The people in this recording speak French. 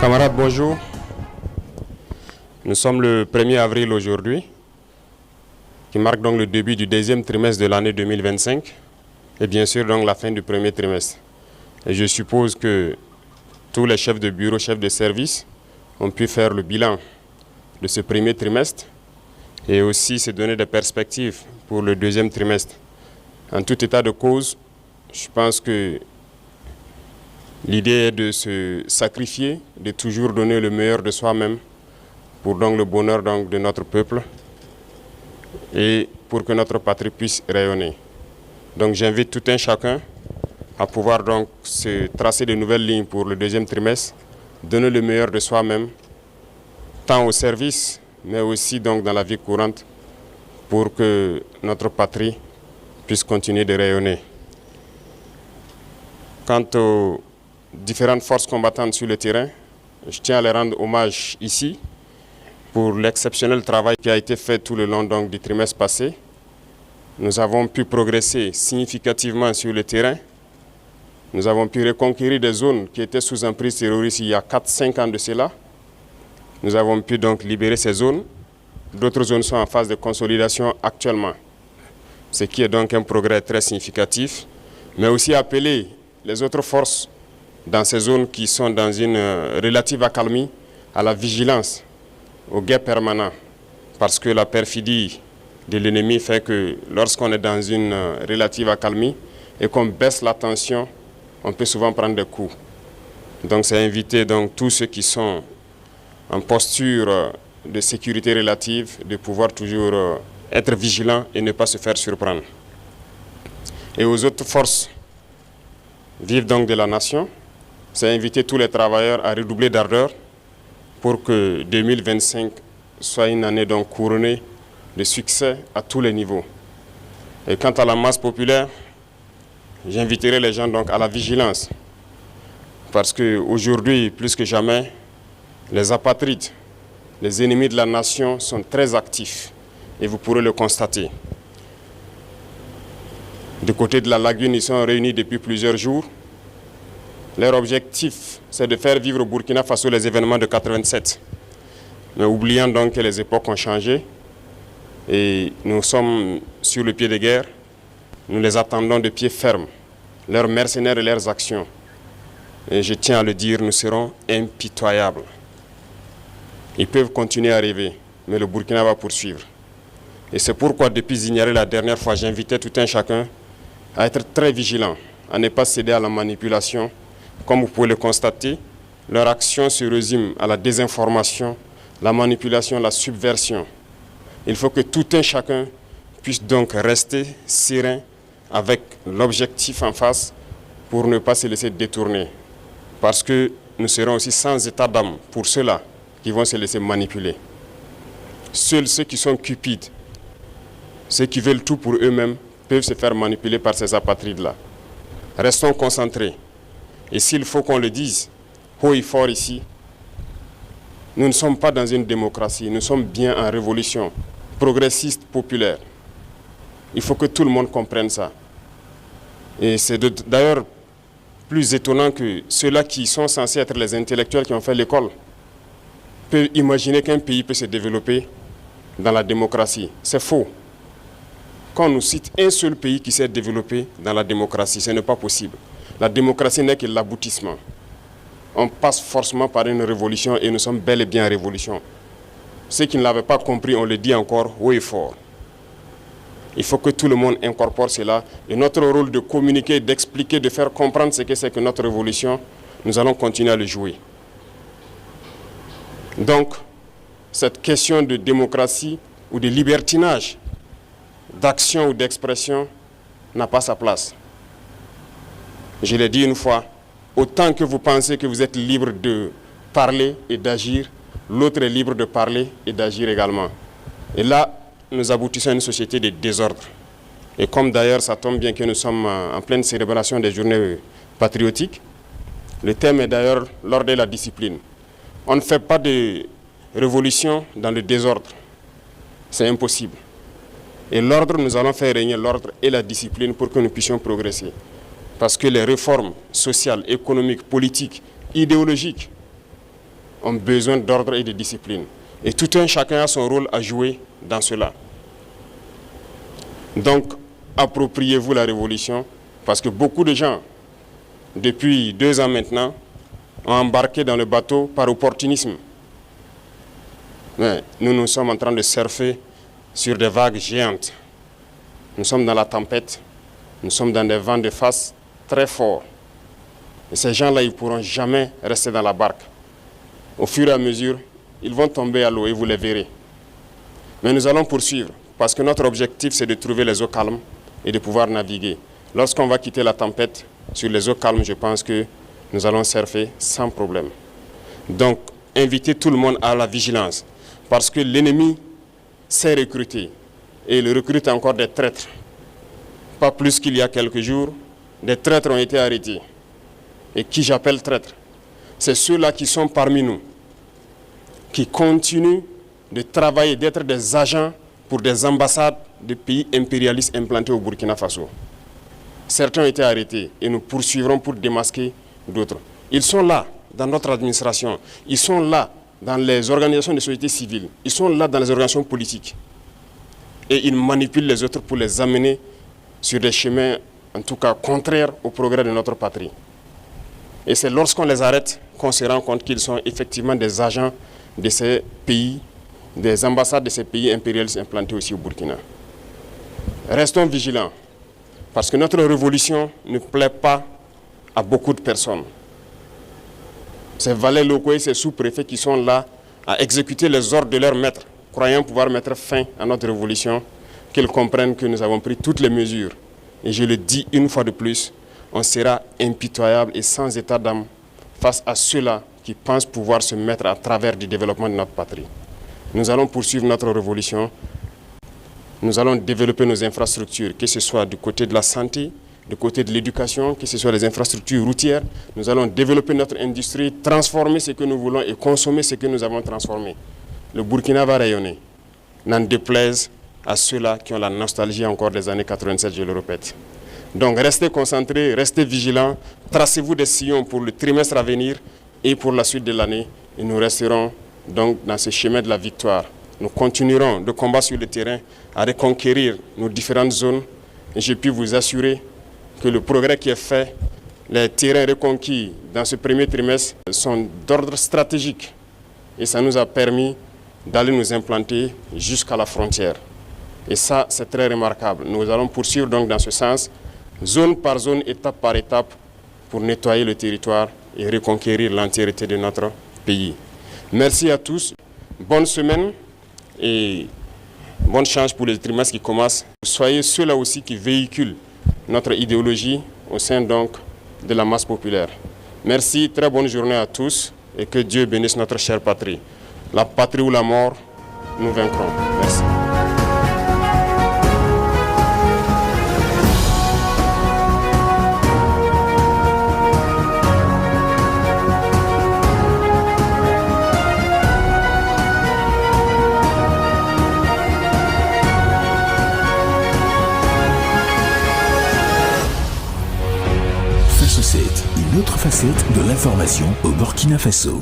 Camarades, bonjour. Nous sommes le 1er avril aujourd'hui, qui marque donc le début du deuxième trimestre de l'année 2025 et bien sûr donc la fin du premier trimestre. Et je suppose que tous les chefs de bureau, chefs de service ont pu faire le bilan de ce premier trimestre et aussi se donner des perspectives pour le deuxième trimestre. En tout état de cause, je pense que l'idée est de se sacrifier, de toujours donner le meilleur de soi-même pour donc le bonheur donc de notre peuple et pour que notre patrie puisse rayonner. Donc j'invite tout un chacun à pouvoir donc se tracer de nouvelles lignes pour le deuxième trimestre, donner le meilleur de soi-même, tant au service, mais aussi donc dans la vie courante, pour que notre patrie puisse continuer de rayonner. Quant aux différentes forces combattantes sur le terrain, je tiens à les rendre hommage ici pour l'exceptionnel travail qui a été fait tout le long donc, du trimestre passé. Nous avons pu progresser significativement sur le terrain. Nous avons pu reconquérir des zones qui étaient sous emprise terroriste il y a 4-5 ans de cela. Nous avons pu donc libérer ces zones. D'autres zones sont en phase de consolidation actuellement, ce qui est donc un progrès très significatif, mais aussi appeler les autres forces dans ces zones qui sont dans une relative accalmie à la vigilance, au guet permanent, parce que la perfidie de l'ennemi fait que lorsqu'on est dans une relative accalmie et qu'on baisse la tension, on peut souvent prendre des coups. Donc c'est inviter donc tous ceux qui sont en posture de sécurité relative de pouvoir toujours être vigilants et ne pas se faire surprendre. Et aux autres forces vives donc de la nation, c'est inviter tous les travailleurs à redoubler d'ardeur pour que 2025 soit une année donc couronnée de succès à tous les niveaux. Et quant à la masse populaire, j'inviterai les gens donc à la vigilance. Parce qu'aujourd'hui, plus que jamais, les apatrides, les ennemis de la nation sont très actifs. Et vous pourrez le constater. Du côté de la lagune, ils sont réunis depuis plusieurs jours. Leur objectif, c'est de faire vivre au Burkina Faso les événements de 87. Mais oubliant donc que les époques ont changé et nous sommes sur le pied de guerre, nous les attendons de pied ferme, leurs mercenaires et leurs actions. Et je tiens à le dire, nous serons impitoyables. Ils peuvent continuer à rêver, mais le Burkina va poursuivre. Et c'est pourquoi, depuis Zignaré la dernière fois, j'invitais tout un chacun à être très vigilant, à ne pas céder à la manipulation. Comme vous pouvez le constater, leur action se résume à la désinformation, la manipulation, la subversion. Il faut que tout un chacun puisse donc rester serein avec l'objectif en face pour ne pas se laisser détourner. Parce que nous serons aussi sans état d'âme pour ceux-là qui vont se laisser manipuler. Seuls ceux qui sont cupides, ceux qui veulent tout pour eux-mêmes, peuvent se faire manipuler par ces apatrides-là. Restons concentrés. Et s'il faut qu'on le dise haut et fort ici, nous ne sommes pas dans une démocratie, nous sommes bien en révolution progressiste, populaire. Il faut que tout le monde comprenne ça. Et c'est d'ailleurs plus étonnant que ceux-là qui sont censés être les intellectuels qui ont fait l'école peuvent imaginer qu'un pays peut se développer dans la démocratie. C'est faux. Quand on nous cite un seul pays qui s'est développé dans la démocratie, ce n'est pas possible. La démocratie n'est que l'aboutissement. On passe forcément par une révolution et nous sommes bel et bien en révolution. Ceux qui ne l'avaient pas compris, on le dit encore haut et fort. Il faut que tout le monde incorpore cela. Et notre rôle de communiquer, d'expliquer, de faire comprendre ce que c'est que notre révolution, nous allons continuer à le jouer. Donc, cette question de démocratie ou de libertinage, d'action ou d'expression, n'a pas sa place. Je l'ai dit une fois, autant que vous pensez que vous êtes libre de parler et d'agir, l'autre est libre de parler et d'agir également. Et là, nous aboutissons à une société de désordre. Et comme d'ailleurs, ça tombe bien que nous sommes en pleine célébration des journées patriotiques, le thème est d'ailleurs l'ordre et la discipline. On ne fait pas de révolution dans le désordre. C'est impossible. Et l'ordre, nous allons faire régner l'ordre et la discipline pour que nous puissions progresser. Parce que les réformes sociales, économiques, politiques, idéologiques ont besoin d'ordre et de discipline. Et tout un chacun a son rôle à jouer dans cela. Donc, appropriez-vous la révolution, parce que beaucoup de gens, depuis 2 ans maintenant, ont embarqué dans le bateau par opportunisme. Mais nous sommes en train de surfer sur des vagues géantes. Nous sommes dans la tempête, nous sommes dans des vents de face très forts. Et ces gens-là, ils ne pourront jamais rester dans la barque. Au fur et à mesure, ils vont tomber à l'eau et vous les verrez. Mais nous allons poursuivre, parce que notre objectif, c'est de trouver les eaux calmes et de pouvoir naviguer. Lorsqu'on va quitter la tempête, sur les eaux calmes, je pense que nous allons surfer sans problème. Donc, invitez tout le monde à la vigilance, parce que l'ennemi sait recruter, et il recrute encore des traîtres. Pas plus qu'il y a quelques jours, des traîtres ont été arrêtés. Et qui j'appelle traîtres, c'est ceux-là qui sont parmi nous, qui continuent de travailler, d'être des agents pour des ambassades de pays impérialistes implantés au Burkina Faso. Certains ont été arrêtés et nous poursuivrons pour démasquer d'autres. Ils sont là dans notre administration, ils sont là dans les organisations de société civile, ils sont là dans les organisations politiques. Et ils manipulent les autres pour les amener sur des chemins, en tout cas contraires au progrès de notre patrie. Et c'est lorsqu'on les arrête qu'on se rend compte qu'ils sont effectivement des agents de ces pays, des ambassades de ces pays impérialistes implantés aussi au Burkina. Restons vigilants, parce que notre révolution ne plaît pas à beaucoup de personnes. Ces valets locaux et ces sous-préfets qui sont là à exécuter les ordres de leurs maîtres, croyant pouvoir mettre fin à notre révolution, qu'ils comprennent que nous avons pris toutes les mesures. Et je le dis une fois de plus, on sera impitoyable et sans état d'âme face à ceux-là qui pensent pouvoir se mettre à travers du développement de notre patrie. Nous allons poursuivre notre révolution. Nous allons développer nos infrastructures, que ce soit du côté de la santé, du côté de l'éducation, que ce soit les infrastructures routières. Nous allons développer notre industrie, transformer ce que nous voulons et consommer ce que nous avons transformé. Le Burkina va rayonner, n'en déplaise à ceux-là qui ont la nostalgie encore des années 87, je le répète. Donc restez concentrés, restez vigilants, tracez-vous des sillons pour le trimestre à venir et pour la suite de l'année. Et nous resterons donc dans ce chemin de la victoire. Nous continuerons de combattre sur le terrain à reconquérir nos différentes zones. Et je puis vous assurer que le progrès qui est fait, les terrains reconquis dans ce premier trimestre sont d'ordre stratégique. Et ça nous a permis d'aller nous implanter jusqu'à la frontière. Et ça, c'est très remarquable. Nous allons poursuivre donc dans ce sens, zone par zone, étape par étape, pour nettoyer le territoire et reconquérir l'entièreté de notre pays. Merci à tous. Bonne semaine et bonne chance pour les trimestres qui commencent. Soyez ceux-là aussi qui véhiculent notre idéologie au sein donc de la masse populaire. Merci, très bonne journée à tous et que Dieu bénisse notre chère patrie. La patrie ou la mort, nous vaincrons. Merci. Une autre facette de l'information au Burkina Faso.